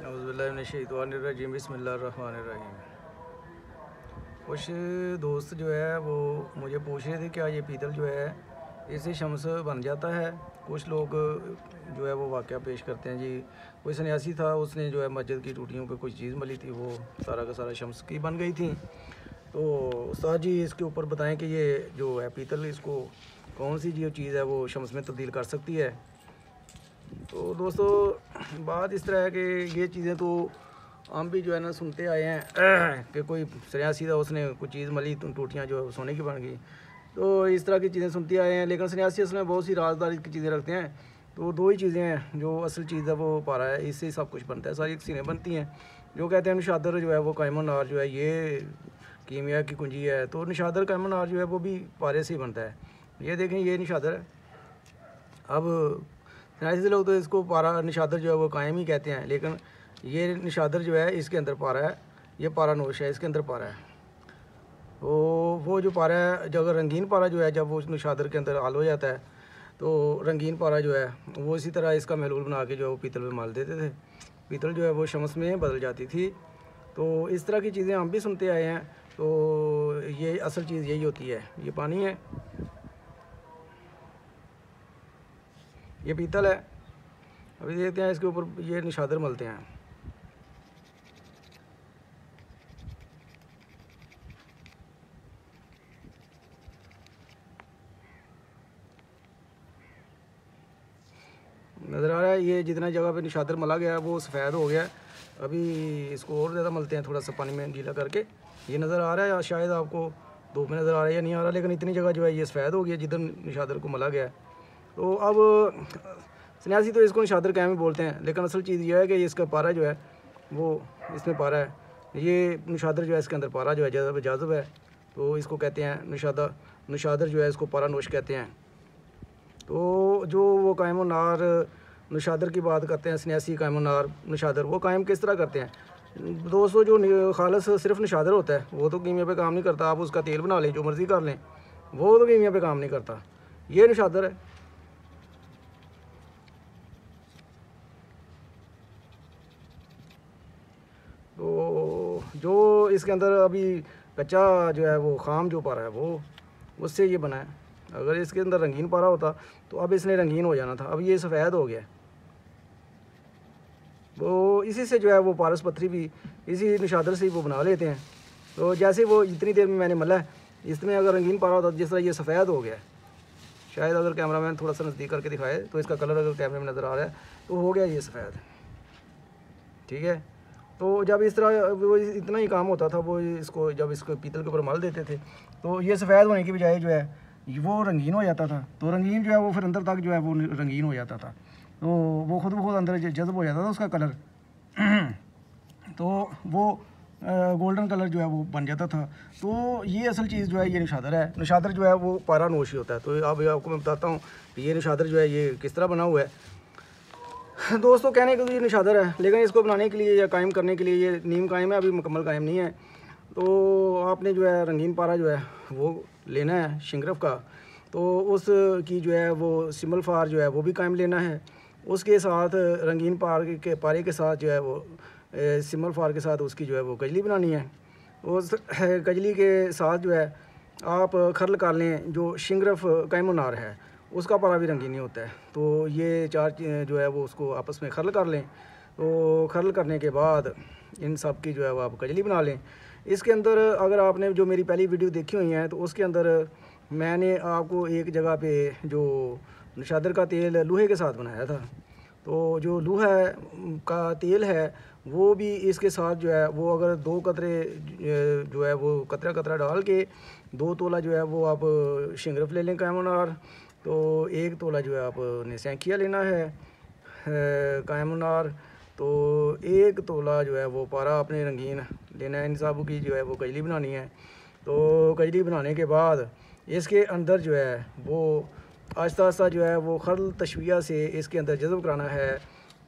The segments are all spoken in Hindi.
औज़ुबिल्लाहिमिनश्शैतानिर्रजीम बिस्मिल्लाहिर्रहमानिर्रहीम। कुछ दोस्त जो है वो मुझे पूछ रहे थे क्या ये पीतल जो है इससे शम्स बन जाता है। कुछ लोग जो है वो वाक़या पेश करते हैं जी, कोई सन्यासी था, उसने जो है मस्जिद की टूटियों पे कुछ चीज़ मली थी, वो सारा का सारा शम्स की बन गई थी। तो उस्ताद जी इसके ऊपर बताएं कि ये जो है पीतल, इसको कौन सी जो चीज़ है वो शम्स में तब्दील कर सकती है। तो दोस्तों बात इस तरह है कि ये चीज़ें तो हम भी जो है ना सुनते आए हैं कि कोई सन्यासी था, उसने कुछ चीज़ मली, टूटियाँ जो है सोने की बन गई। तो इस तरह की चीज़ें सुनते आए हैं, लेकिन सन्यासी असल में बहुत सी राजदारी की चीज़ें रखते हैं। तो दो ही चीज़ें हैं जो असल चीज़ है, वो पारा है, इससे सब कुछ बनता है, सारी चीज़ें बनती हैं। जो कहते हैं निशादर जो है वो कायमन नार जो है ये कीमिया की कुंजी है। तो निशादर कायमन नार जो है वो भी पारे से ही बनता है। ये देखें, ये निशादर है। अब सन्यासी लोग तो इसको पारा निशादर जो है वो कायम ही कहते हैं, लेकिन ये निशादर जो है इसके अंदर पारा है, ये पारा नोश है, इसके अंदर पारा है। तो वो जो पारा है, जो अगर रंगीन पारा जो है जब वो निशादर के अंदर हाल हो जाता है तो रंगीन पारा जो है वो इसी तरह इसका महलूल बना के जो है वो पीतल में माल देते थे। पीतल जो है वो शम्स में बदल जाती थी। तो इस तरह की चीज़ें हम भी सुनते आए हैं। तो ये असल चीज़ यही होती है। ये पानी है, ये पीतल है। अभी देखते हैं इसके ऊपर ये निशादर मलते हैं। नज़र आ रहा है ये जितना जगह पे निशादर मला गया वो सफ़ेद हो गया। अभी इसको और ज़्यादा मलते हैं, थोड़ा सा पानी में गीला करके। ये नज़र आ रहा है, शायद आपको धूप में नज़र आ रहा है या नहीं आ रहा, लेकिन इतनी जगह जो है ये सफ़ेद हो गया जिधर निशादर को मला गया है। तो अब सन्यासी तो इसको निशादर कैम ही बोलते हैं, लेकिन असल चीज़ ये है कि इसका पारा जो है वो इसमें पारा है, ये निशादर जो है इसके अंदर पारा जो है जाज़ब है। तो इसको कहते हैं निशादर जो है इसको पारा नोश कहते हैं। तो जो वो कायम नार निशादर की बात करते हैं, सन्यासी कायम नार निशादर, वो कायम किस तरह करते हैं दोस्तों। जो खालस सिर्फ निशादर होता है वो तो कीमिया पे काम नहीं करता। आप उसका तेल बना लें, जो मर्ज़ी कर लें, वो तो कीमिया पे काम नहीं करता। ये निशादर है। तो जो इसके अंदर अभी कच्चा जो है वो खाम जो पारा है वो उससे ये बना है। अगर इसके अंदर रंगीन पारा होता तो अब इसने रंगीन हो जाना था, अब ये सफ़ेद हो गया। वो इसी से जो है वो पारस पत्थरी भी इसी निशादर से ही वो बना लेते हैं। तो जैसे वो इतनी देर में मैंने मला है, इसमें अगर रंगीन पारा होता जिस तरह ये सफ़ेद हो गया, शायद अगर कैमरामैन थोड़ा सा नज़दीक करके दिखाए तो इसका कलर अगर कैमरे में नज़र आ रहा है तो हो गया ये सफ़ेद, ठीक है। तो जब इस तरह वो इतना ही काम होता था, वो इसको जब इसको पीतल के ऊपर मल देते थे तो ये सफ़ेद होने की बजाय जो है वो रंगीन हो जाता था। तो रंगीन जो है वो फिर अंदर तक जो है वो रंगीन हो जाता था। तो वो खुद ब खुद अंदर जज़ब हो जाता था उसका कलर तो वो गोल्डन कलर जो है वो बन जाता था। तो ये असल चीज़ जो है ये निशादर है। निशादर जो है वो पारा नोश ही होता है। तो अब आपको मैं बताता हूँ कि ये निशादर जो है ये किस तरह बना हुआ है। दोस्तों कहने के लिए निशादर है, लेकिन इसको बनाने के लिए या कायम करने के लिए ये नीम कायम है, अभी मुकम्मल कायम नहीं है। तो आपने जो है रंगीन पारा जो है वो लेना है शिंगरफ का। तो उस की जो है वो सिमल फार जो है वो भी कायम लेना है। उसके साथ रंगीन पारे के साथ जो है वो सिमल फार के साथ उसकी जो है वो कजली बनानी है। उस कजली के साथ जो है आप खरल कर लें, जो शिंगरफ कायम नार है उसका पारा भी रंगीन ही होता है। तो ये चार जो है वो उसको आपस में खरल कर लें। तो खरल करने के बाद इन सब की जो है वो आप कजली बना लें। इसके अंदर अगर आपने जो मेरी पहली वीडियो देखी हुई है तो उसके अंदर मैंने आपको एक जगह पे जो निशादर का तेल लोहे के साथ बनाया था। तो जो लोहा का तेल है वो भी इसके साथ जो है वो अगर 2 कतरे जो है वो कतरा कतरा डाल के 2 तोला जो है वो आप शिंगरफ ले लें कायम नार। तो 1 तोला जो है आपने सैंखिया लेना है कायम नार। तो 1 तोला जो है वो पारा आपने रंगीन लेना है। इन सब की जो है वो कजली बनानी है। तो कजली बनाने के बाद इसके अंदर जो है वो आहिस्ता आहिस्ता जो है वो खरल तशविया से इसके अंदर जज़ब कराना है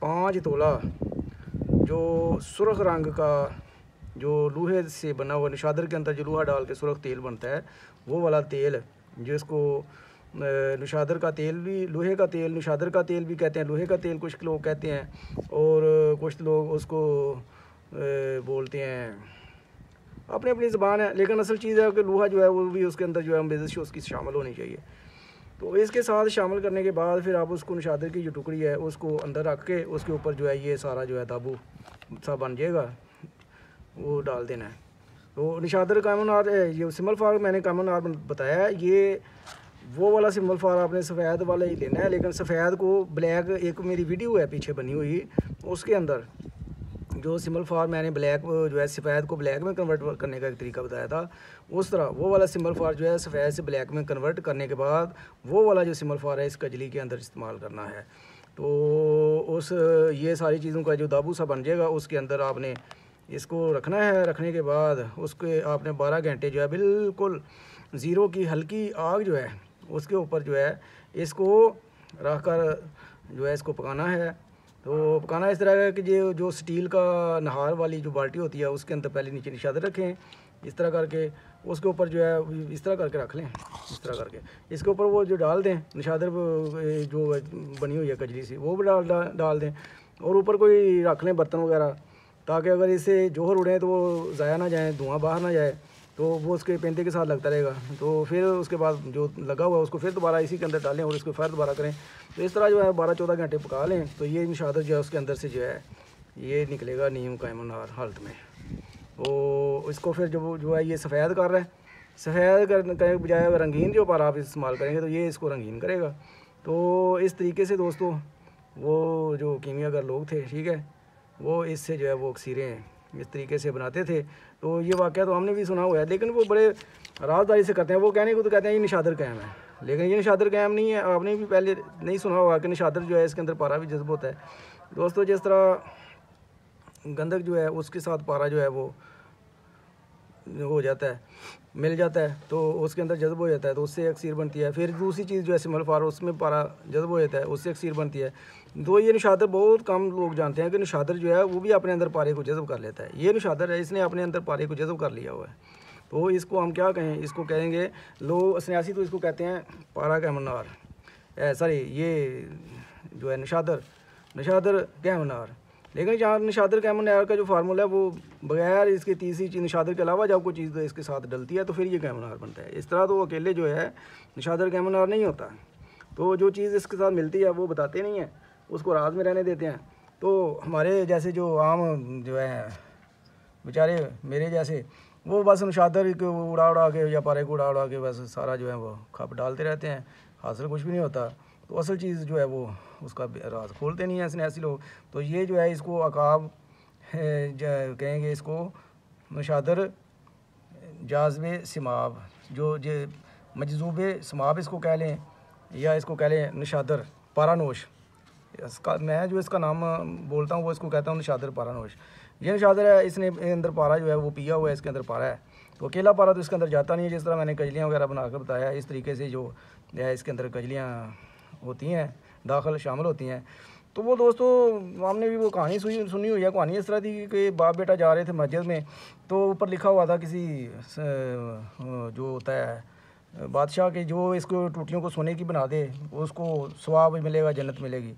5 तोला जो सुरख रंग का जो लोहे से बना हुआ निशादर के अंदर जो लोहा डाल के सुरख तेल बनता है वो वाला तेल, जिसको नुशादर का तेल भी, लोहे का तेल, नुशादर का तेल भी कहते हैं, लोहे का तेल कुछ लोग कहते हैं, और कुछ लोग उसको बोलते हैं, अपनी अपनी ज़बान है। लेकिन असल चीज़ है कि लोहा जो है वो भी उसके अंदर जो है बेसिस उसकी शामिल होनी चाहिए। तो इसके साथ शामिल करने के बाद फिर आप उसको नुशादर की जो टुकड़ी है उसको अंदर रख के उसके ऊपर जो है ये सारा जो है ताबू सा बन जाएगा, वो डाल देना है। तो निशादर कामनार, ये सिमल फार मैंने कामनार बताया है, ये वो वाला सिमल फार आपने सफ़ेद वाला ही लेना है। लेकिन सफ़ेद को ब्लैक, एक मेरी वीडियो है पीछे बनी हुई, उसके अंदर जो सिमल फार मैंने ब्लैक जो है सफ़ेद को ब्लैक में कन्वर्ट करने का एक तरीका बताया था, उस तरह वो वाला सिमल फार जो है सफ़ेद से ब्लैक में कन्वर्ट करने के बाद वो वाला जो सिमल फार है इस कजली के अंदर इस्तेमाल करना है। तो उस ये सारी चीज़ों का जो दाबू सा बन जाएगा उसके अंदर आपने इसको रखना है। रखने के बाद उसके आपने 12 घंटे जो है बिल्कुल ज़ीरो की हल्की आग जो है उसके ऊपर जो है इसको रख कर जो है इसको पकाना है। तो पकाना इस तरह है कि जो स्टील का नहार वाली जो बाल्टी होती है उसके अंदर पहले नीचे निशादर रखें, इस तरह करके उसके ऊपर जो है इस तरह करके रख लें, इस तरह करके इसके ऊपर वो जो डाल दें निशादर जो बनी हुई है कजली सी, वो भी डाल दें, और ऊपर कोई रख लें बर्तन वगैरह, ताकि अगर इससे जोहर उड़े तो वो ज़ाया ना जाए, धुआं बाहर ना जाए, तो वो उसके पेंदे के साथ लगता रहेगा। तो फिर उसके बाद जो लगा हुआ है उसको फिर दोबारा इसी के अंदर डालें और इसको फिर दोबारा करें। तो इस तरह जो है 12-14 घंटे पका लें, तो ये निशादर जो है उसके अंदर से जो है ये निकलेगा नीम कायमनार हालत में। तो इसको फिर जो है ये सफ़ेद कर रहा है, सफ़ेद करने के बजाय अगर रंगीन जो पारा आप इस्तेमाल करेंगे तो ये इसको रंगीन करेगा। तो इस तरीके से दोस्तों वो जो कीमियागर लोग थे, ठीक है, वो इससे जो है वो अक्सीरें इस तरीके से बनाते थे। तो ये वाक़या तो हमने भी सुना हुआ है, लेकिन वो बड़े राजदारी से करते हैं। वो कहने को तो कहते हैं ये निशादर कैम है, लेकिन ये निशादर कैम नहीं है। आपने भी पहले नहीं सुना होगा कि निशादर जो है इसके अंदर पारा भी जज्ब होता है दोस्तों। जिस तरह गंधक जो है उसके साथ पारा जो है वो हो जाता है, मिल जाता है, तो उसके अंदर जज्ब हो जाता है, तो उससे अक्सीर बनती है। फिर दूसरी चीज़ जो है सिमल फार, उसमें पारा जज्ब हो जाता है, उससे अक्सीर बनती है। तो ये निशादर बहुत कम लोग जानते हैं कि निशादर जो है वो भी अपने अंदर पारे को जज्ब कर लेता है। ये निशादर है, इसने अपने अंदर पारे को जज्ब कर लिया हुआ है। तो इसको हम क्या कहें, इसको कहेंगे लोग सन्यासी, तो इसको कहते हैं पारा कैमनार, सॉरी ये जो है निशादर कैमनार। लेकिन जहाँ निशादर कैमनार का जो फार्मूला है वो बगैर इसके तीसरी चीज़ निशादर के अलावा जब कोई चीज़ इसके साथ डलती है तो फिर ये कैमनार बनता है। इस तरह तो वो अकेले जो है निशादर कैमनार नहीं होता। तो जो चीज़ इसके साथ मिलती है वो बताते नहीं हैं, उसको राज में रहने देते हैं। तो हमारे जैसे जो आम जो है बेचारे मेरे जैसे, वो बस निशादर को उड़ा के या पारे को उड़ा के बस सारा जो है वो खप डालते रहते हैं, हासिल कुछ भी नहीं होता। तो असल चीज़ जो है वो उसका राज खोलते नहीं हैं सन्यासी लोग। तो ये जो है इसको अकाब कहेंगे, इसको निशादर जाज़बे सिमाब, जो मजजूबे सिमाब इसको कह लें, या इसको कह लें निशादर पारानोश। इसका मैं जो इसका नाम बोलता हूँ वो इसको कहता हूँ निशादर पारानोश। ये निशादर है, इसने अंदर पारा जो है वो पिया हुआ है, इसके अंदर पारा है। तो अकेला पारा तो इसके अंदर जाता नहीं है। जिस तरह मैंने कजलियाँ वगैरह बना कर बताया, इस तरीके से जो है इसके अंदर कजलियाँ होती हैं, दाखिल शामिल होती हैं। तो वो दोस्तों हमने भी वो कहानी सुनी हुई है। कहानी इस तरह थी कि बाप बेटा जा रहे थे मस्जिद में, तो ऊपर लिखा हुआ था किसी जो होता है बादशाह के, जो इसको टूटियों को सोने की बना दे उसको सवाब मिलेगा, जन्नत मिलेगी।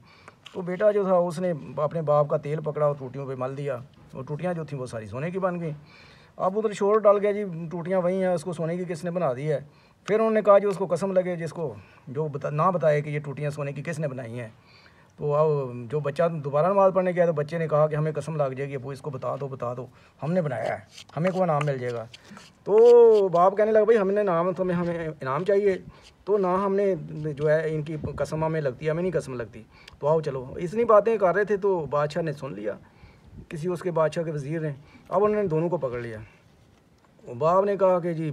तो बेटा जो था उसने अपने बाप का तेल पकड़ा और टूटियों पे मल दिया, और टूटियाँ जो थी वो सारी सोने की बन गई। अब उधर शोर डाल गया जी टूटियाँ वही हैं, उसको सोने की किसने बना दी है। फिर उन्होंने कहा जी उसको कसम लगे जिसको जो ना बताए कि ये टूटियाँ सोने की किसने बनाई हैं। तो अब जो बच्चा दोबारा नमाज़ पढ़ने गया तो बच्चे ने कहा कि हमें कसम लग जाएगी, अबू इसको बता दो हमने बनाया है, हमें कोई नाम मिल जाएगा। तो बाप कहने लगा भाई हमने नाम, तो हमें इनाम चाहिए, तो ना हमने जो है इनकी कसम हमें लगती है, हमें नहीं कसम लगती, तो आओ चलो। इतनी बातें कर रहे थे तो बादशाह ने सुन लिया, किसी उसके बादशाह के वज़ीर ने। अब उन्होंने दोनों को पकड़ लिया। बाप ने कहा कि जी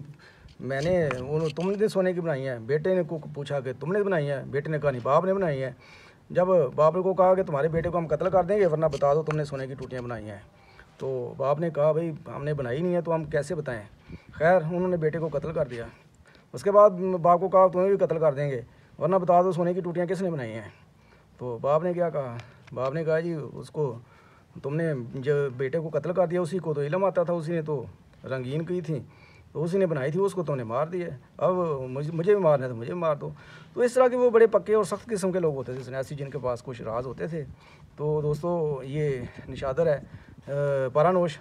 तुमने सोने की बनाई है। बेटे ने को पूछा कि तुमने बनाई है। बेटे ने कहा नहीं, बाप ने बनाई है। जब बाप को कहा कि तुम्हारे बेटे को हम कत्ल कर देंगे वरना बता दो तुमने सोने की टूटियाँ बनाई हैं, तो बाप ने कहा भाई हमने बनाई नहीं है तो हम कैसे बताएं। खैर उन्होंने बेटे को कत्ल कर दिया। उसके बाद बाप को कहा तुम्हें भी कत्ल कर देंगे वरना बता दो सोने की टूटियाँ किसने बनाई हैं। तो बाप ने क्या कहा, बाप ने कहा जी उसको तुमने जो बेटे को कत्ल कर दिया उसी को तो इल्म आता था, उसी ने तो रंगीन की थी। तो उसी ने बनाई थी, उसको तो उन्हें मार दिया। अब मुझे भी मारना है तो मुझे भी मार दो। तो इस तरह के वो बड़े पक्के और सख्त किस्म के लोग होते थे सन्यासी, जिनके पास कुछ राज होते थे। तो दोस्तों ये निशादर है पारानोश,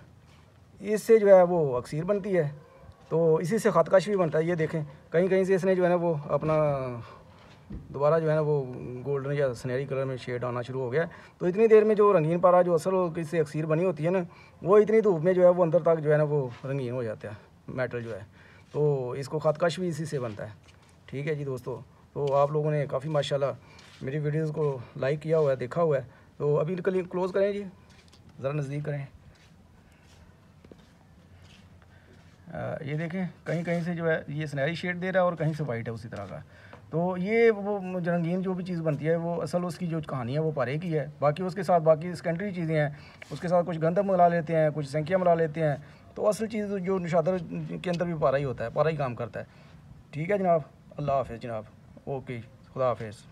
इससे जो है वो अक्सीर बनती है, तो इसी से ख़तकश भी बनता है। ये देखें कहीं कहीं से इसने जो है ना वो अपना दोबारा जो है ना वो गोल्डन या सुनहरी कलर में शेड आना शुरू हो गया। तो इतनी देर में जो रंगीन पारा जो असल इससे अक्सीर बनी होती है ना, वो इतनी धूप में जो है वो अंदर तक जो है ना वो रंगीन हो जाता है मेटल जो है। तो इसको ख़तकश भी इसी से बनता है। ठीक है जी दोस्तों, तो आप लोगों ने काफ़ी माशाल्लाह मेरी वीडियोज़ को लाइक किया हुआ है, देखा हुआ है। तो अभी क्लोज़ करें जी, ज़रा नज़दीक करें। ये देखें कहीं कहीं से जो है ये सुनहरी शेड दे रहा है और कहीं से वाइट है उसी तरह का। तो ये वो रंगीन जो भी चीज़ बनती है वो असल उसकी जो कहानी है वो पारे की है। बाकी उसके साथ बाकी सेकेंडरी चीज़ें हैं, उसके साथ कुछ गंधम मिला लेते हैं, कुछ संख्या मिला लेते हैं। तो असल चीज़ जो निशादर के अंदर भी पारा ही होता है, पारा ही काम करता है। ठीक है जनाब, अल्लाह हाफ़िज़ जनाब, ओके, खुदा हाफ़िज़।